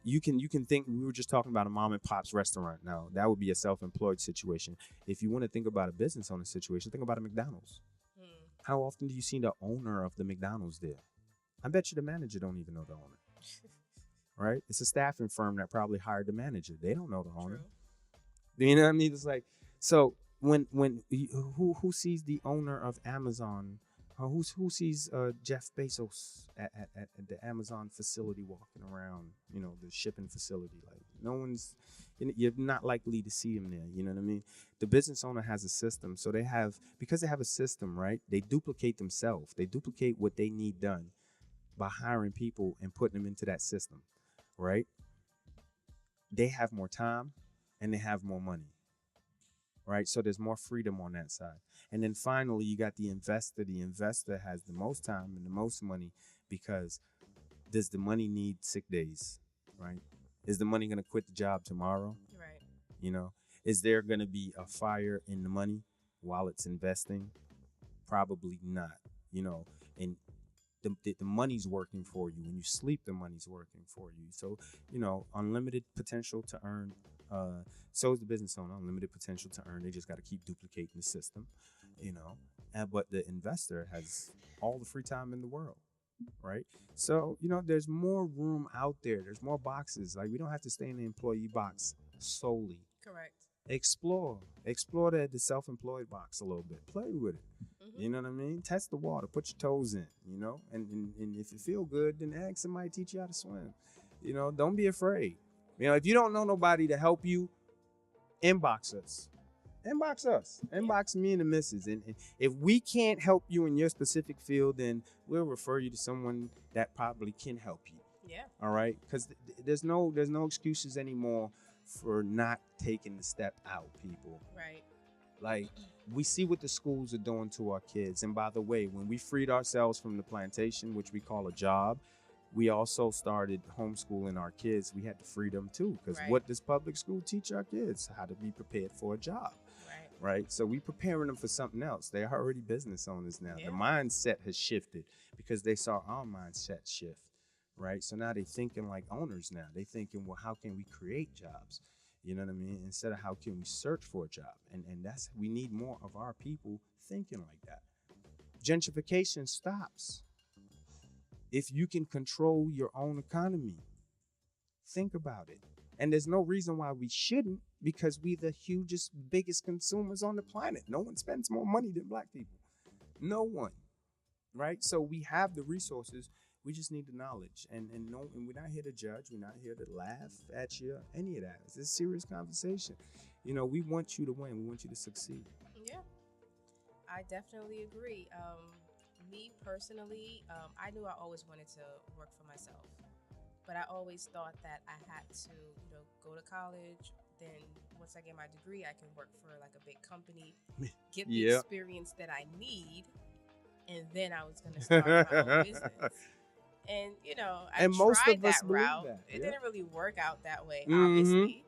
you can think, we were just talking about a mom and pop's restaurant. Now, that would be a self-employed situation. If you want to think about a business owner situation, think about a McDonald's. How often do you see the owner of the McDonald's there? I bet you the manager don't even know the owner. Right? It's a staffing firm that probably hired the manager. They don't know the owner. True. You know what I mean? It's like, so when who sees the owner of Amazon? Who sees Jeff Bezos at the Amazon facility walking around, you know, the shipping facility? Like, no one's, you're not likely to see him there. You know what I mean? The business owner has a system. So because they have a system, right? They duplicate themselves. They duplicate what they need done by hiring people and putting them into that system, right? They have more time and they have more money. Right? So there's more freedom on that side. And then finally, you got the investor. The investor has the most time and the most money, because does the money need sick days? Right? Is the money going to quit the job tomorrow? Right. You know, is there going to be a fire in the money while it's investing? Probably not. You know, and the money's working for you. When you sleep, the money's working for you. So, you know, unlimited potential to earn. So is the business owner, unlimited potential to earn. They just got to keep duplicating the system, you know. But the investor has all the free time in the world, right? So, you know, there's more room out there. There's more boxes. Like, we don't have to stay in the employee box solely. Correct. explore the self-employed box a little bit, play with it. You know what I mean? Test the water, put your toes in, and if you feel good, then ask somebody to teach you how to swim. Don't be afraid. If you don't know nobody to help you, inbox us. Inbox me and the missus. And if we can't help you in your specific field, then we'll refer you to someone that probably can help you. Yeah. All right? Because there's no excuses anymore for not taking the step out, people. Right. Like, we see what the schools are doing to our kids. And by the way, when we freed ourselves from the plantation, which we call a job, we also started homeschooling our kids. We had to free them too. Because what does public school teach our kids? How to be prepared for a job. Right? So we preparing them for something else. They're already business owners now. Yeah. The mindset has shifted because they saw our mindset shift. Right? So now they're thinking like owners now. They're thinking, well, how can we create jobs? You know what I mean? Instead of how can we search for a job? And we need more of our people thinking like that. Gentrification stops if you can control your own economy. Think about it. And there's no reason why we shouldn't, because we're the hugest, biggest consumers on the planet. No one spends more money than Black people. No one. Right? So we have the resources. We just need the knowledge. And we're not here to judge. We're not here to laugh at you, any of that. It's a serious conversation. We want you to win. We want you to succeed. Yeah, I definitely agree. Me personally, I knew I always wanted to work for myself. But I always thought that I had to, go to college. Then once I get my degree, I can work for like a big company, get the experience that I need, and then I was going to start my own business. And, I tried that route. It didn't really work out that way, obviously,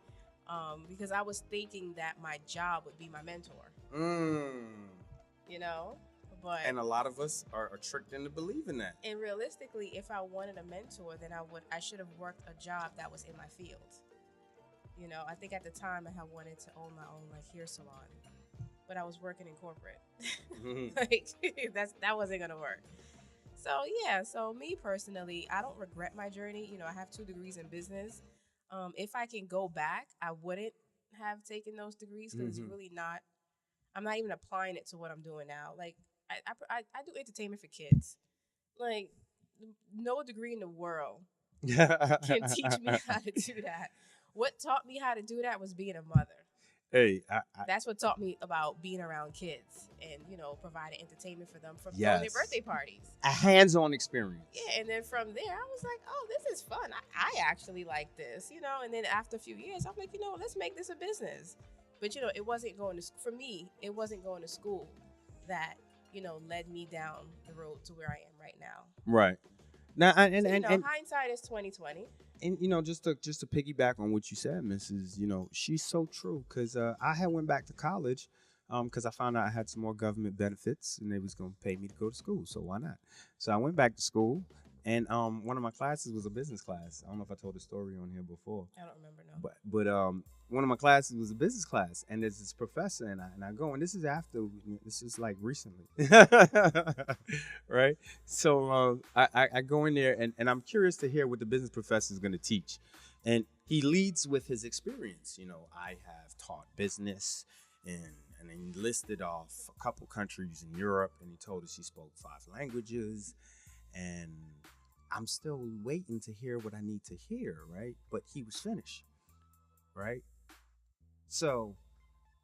because I was thinking that my job would be my mentor. But and a lot of us are tricked into believing that. And realistically, if I wanted a mentor, then I should have worked a job that was in my field. I think at the time I had wanted to own my own hair salon, but I was working in corporate. That wasn't gonna work. So me personally, I don't regret my journey. I have 2 degrees in business. If I can go back, I wouldn't have taken those degrees because it's really not. I'm not even applying it to what I'm doing now. I do entertainment for kids. No degree in the world can teach me how to do that. What taught me how to do that was being a mother. Hey, that's what taught me about being around kids and, providing entertainment for them from throwing their birthday parties. A hands-on experience. Yeah, and then from there, I was like, oh, this is fun. I actually like this, And then after a few years, I'm like, let's make this a business. But, it wasn't going to, for me, it wasn't going to school that, led me down the road to where I am right now. Right. Now, and hindsight is 20/20. And just to piggyback on what you said, Mrs., she's so true. Because I had went back to college because I found out I had some more government benefits and they was going to pay me to go to school. So why not? So I went back to school, and one of my classes was a business class. I don't know if I told the story on here before. I don't remember, no. But one of my classes was a business class, and there's this professor, and I go, and this is like recently, right? So I go in there, and I'm curious to hear what the business professor is going to teach. And he leads with his experience. I have taught business, and he listed off a couple countries in Europe, and he told us he spoke 5 languages, and I'm still waiting to hear what I need to hear, right? But he was finished, right? So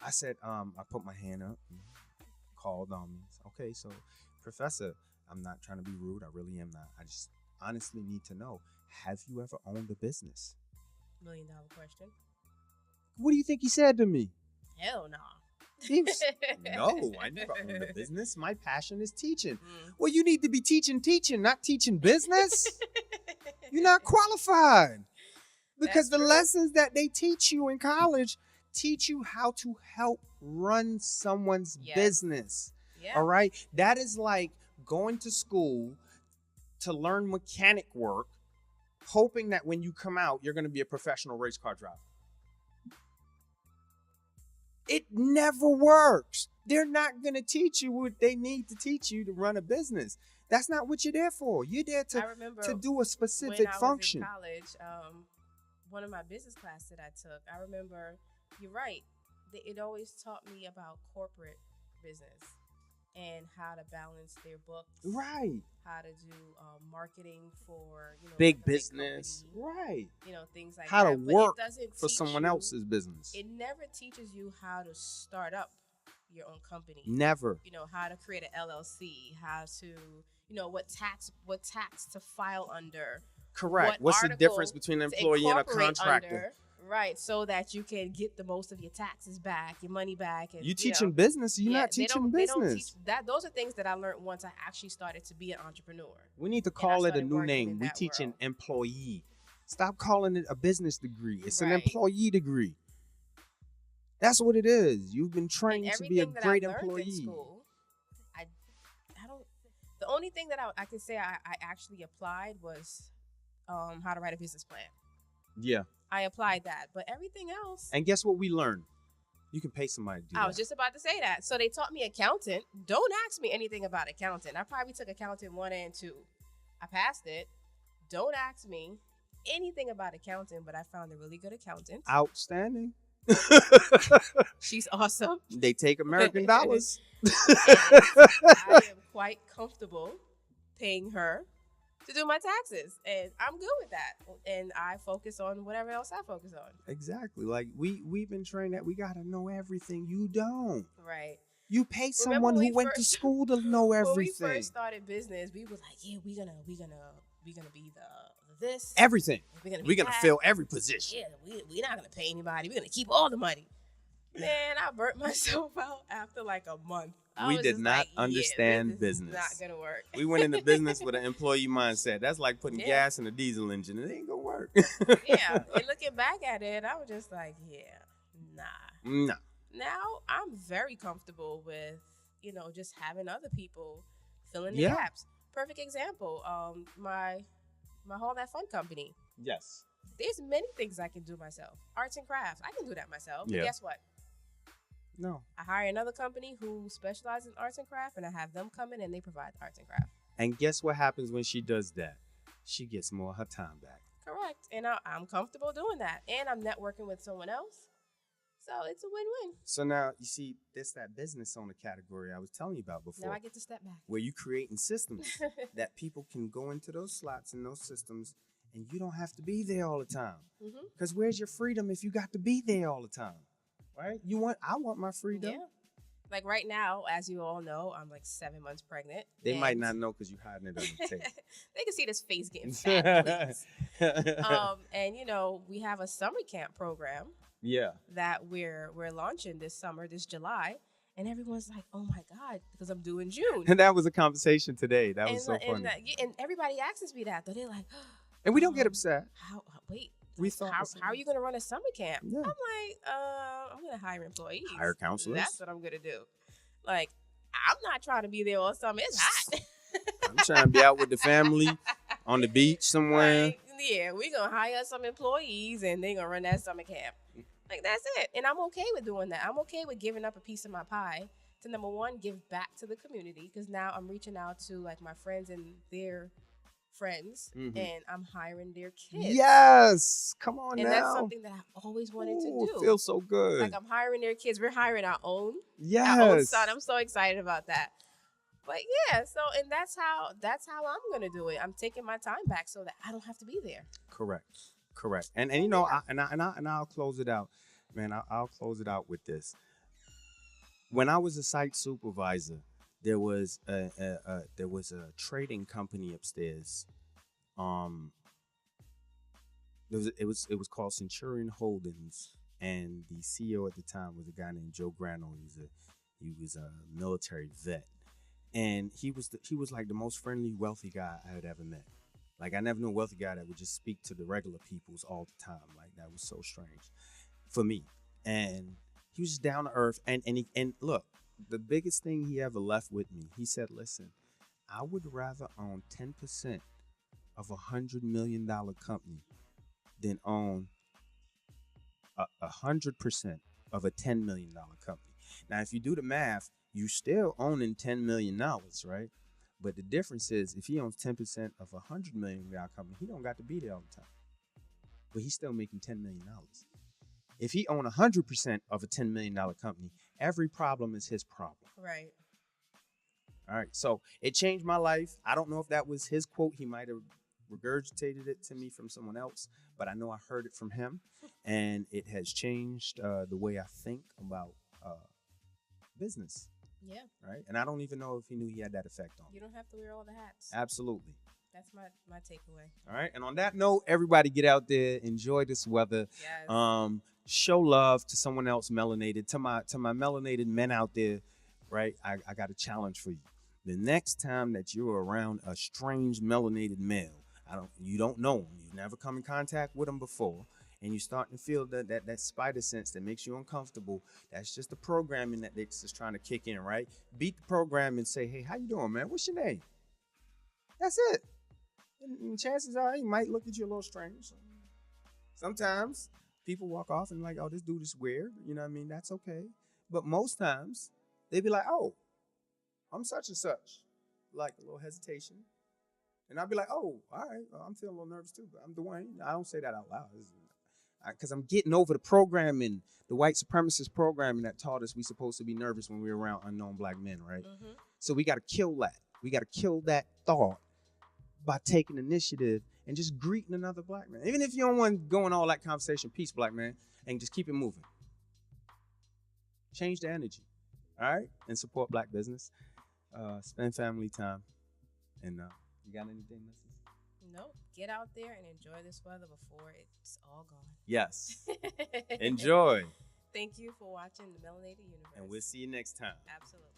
I said, I put my hand up and called okay, so Professor, I'm not trying to be rude. I really am not. I just honestly need to know, have you ever owned a business? $1 million question. What do you think he said to me? Hell no. No, I never owned a business. My passion is teaching. Well, you need to be teaching, not teaching business. You're not qualified. Because the lessons that they teach you in college teach you how to help run someone's business. Yeah. All right? That is like going to school to learn mechanic work, hoping that when you come out, you're going to be a professional race car driver. It never works. They're not going to teach you what they need to teach you to run a business. That's not what you're there for. You're there to do a specific function. When I was in college, one of my business classes that I took, I remember, you're right, it always taught me about corporate business and how to balance their books, Right. how to do marketing for Big like a business. company, Right. things like How to that. But work it doesn't for teach someone you. else's business. It never teaches you how to start up your own company. Never. How to create an LLC, how to what tax to file under. Correct. What What's the difference between an to employee and a incorporate contractor? under, right, so that you can get the most of your taxes back, your money back. And, You teaching business, you're not teaching they business. don't teach that. Those are things that I learned once I actually started to be an entrepreneur. We need to And I call it a started new working name. in We that teach an world. employee. Stop calling it a business degree. It's an Right. employee degree. That's what it is. You've been trained And to be a everything that great I learned employee. in school, I don't. The only thing that I can say I actually applied was how to write a business plan. Yeah. I applied that, but everything else. And guess what we learned? You can pay somebody to do that. I was just about to say that. So they taught me accountant. Don't ask me anything about accountant. I probably took accountant 1 and 2. I passed it. Don't ask me anything about accounting, but I found a really good accountant. Outstanding. She's awesome. They take American dollars. I am quite comfortable paying her to do my taxes, and I'm good with that. And I focus on whatever else I focus on. Exactly. Like we've been trained that we gotta know everything. You don't. Right. You pay someone who went to school to know everything. When we first started business, we was like, yeah, we're gonna be the this. Everything. We're gonna fill every position. Yeah, we're not gonna pay anybody. We're gonna keep all the money. Man, I burnt myself out after like a month. We did not understand business. This is not gonna work. We went into business with an employee mindset. That's like putting Yeah. gas in a diesel engine. It ain't gonna work. Yeah, and looking back at it, I was just like, yeah, nah. No. Now I'm very comfortable with, just having other people fill in the Yeah. gaps. Perfect example, my Whole That Fun company. Yes. There's many things I can do myself. Arts and crafts, I can do that myself. Yeah. But guess what? No. I hire another company who specializes in arts and craft, and I have them come in and they provide the arts and craft. And guess what happens when she does that? She gets more of her time back. Correct. And I'm comfortable doing that. And I'm networking with someone else. So it's a win-win. So now, you see, this that business owner category I was telling you about before. Now I get to step back. Where you creating systems that people can go into those slots in those systems, and you don't have to be there all the time. Because where's your freedom if you got to be there all the time? Right? I want my freedom. Yeah. Like right now, as you all know, I'm like 7 months pregnant. They might not know because you're hiding it on the tape. They can see this face getting fat, please. And we have a summer camp program. Yeah. That we're launching this summer, this July, and everyone's like, "Oh my God," because I'm due in June. And that was a conversation today. That was so funny. And everybody asks me that, though. They're like, and we don't get upset. How are you going to run a summer camp? Yeah. I'm like, I'm going to hire employees. Hire counselors. That's what I'm going to do. Like, I'm not trying to be there all summer. It's hot. I'm trying to be out with the family on the beach somewhere. Like, yeah, we're going to hire some employees and they're going to run that summer camp. Like, that's it. And I'm okay with doing that. I'm okay with giving up a piece of my pie to, number one, give back to the community. Because now I'm reaching out to, like, my friends and their friends. And I'm hiring their kids. Yes. Come on now. And that's something that I always wanted to do. It feels so good. Like, I'm hiring their kids. We're hiring our own. Yes. Our own son. I'm so excited about that. But, yeah. So, and that's how I'm going to do it. I'm taking my time back so that I don't have to be there. Correct. And I'll close it out, man. I'll close it out with this. When I was a site supervisor, there was a trading company upstairs. It was called Centurion Holdings, and the CEO at the time was a guy named Joe Grano. He was a military vet, and he was like the most friendly, wealthy guy I had ever met. Like, I never knew a wealthy guy that would just speak to the regular peoples all the time. Like, that was so strange for me. And he was just down to earth. And look, the biggest thing he ever left with me, he said, listen, I would rather own 10% of $100 million company than own 100% of a $10 million company. Now, if you do the math, you still owning $10 million, right? But the difference is, if he owns 10% of a $100 million company, he don't got to be there all the time. But he's still making $10 million. If he owned 100% of a $10 million company, every problem is his problem. Right. All right. So it changed my life. I don't know if that was his quote. He might have regurgitated it to me from someone else, but I know I heard it from him, and it has changed the way I think about business. Yeah. Right. And I don't even know if he knew he had that effect on me. You don't have to wear all the hats. Absolutely. That's my takeaway. All right. And on that note, everybody get out there, enjoy this weather. Yes. Show love to someone else melanated. To my melanated men out there, right? I got a challenge for you. The next time that you're around a strange melanated male, you don't know him, you've never come in contact with him before, and you're starting to feel that spider sense that makes you uncomfortable, that's just the programming that they're just trying to kick in, right? Beat the program and say, hey, how you doing, man? What's your name? That's it. And chances are he might look at you a little strange. Sometimes people walk off and like, oh, this dude is weird. You know what I mean? That's okay. But most times they be like, oh, I'm such and such. Like a little hesitation. And I'll be like, oh, all right. Well, I'm feeling a little nervous too. But I'm Dwayne. I don't say that out loud. Because I'm getting over the programming, the white supremacist programming that taught us we supposed to be nervous when we're around unknown black men, right? Mm-hmm. So we got to kill that. We got to kill that thought by taking initiative and just greeting another black man. Even if you don't want to go in all that conversation, peace, black man, and just keep it moving. Change the energy, all right? And support black business. Spend family time. And you got anything, Mrs.? No, get out there and enjoy this weather before it's all gone. Yes. Enjoy. Thank you for watching the Melanated Universe. And we'll see you next time. Absolutely.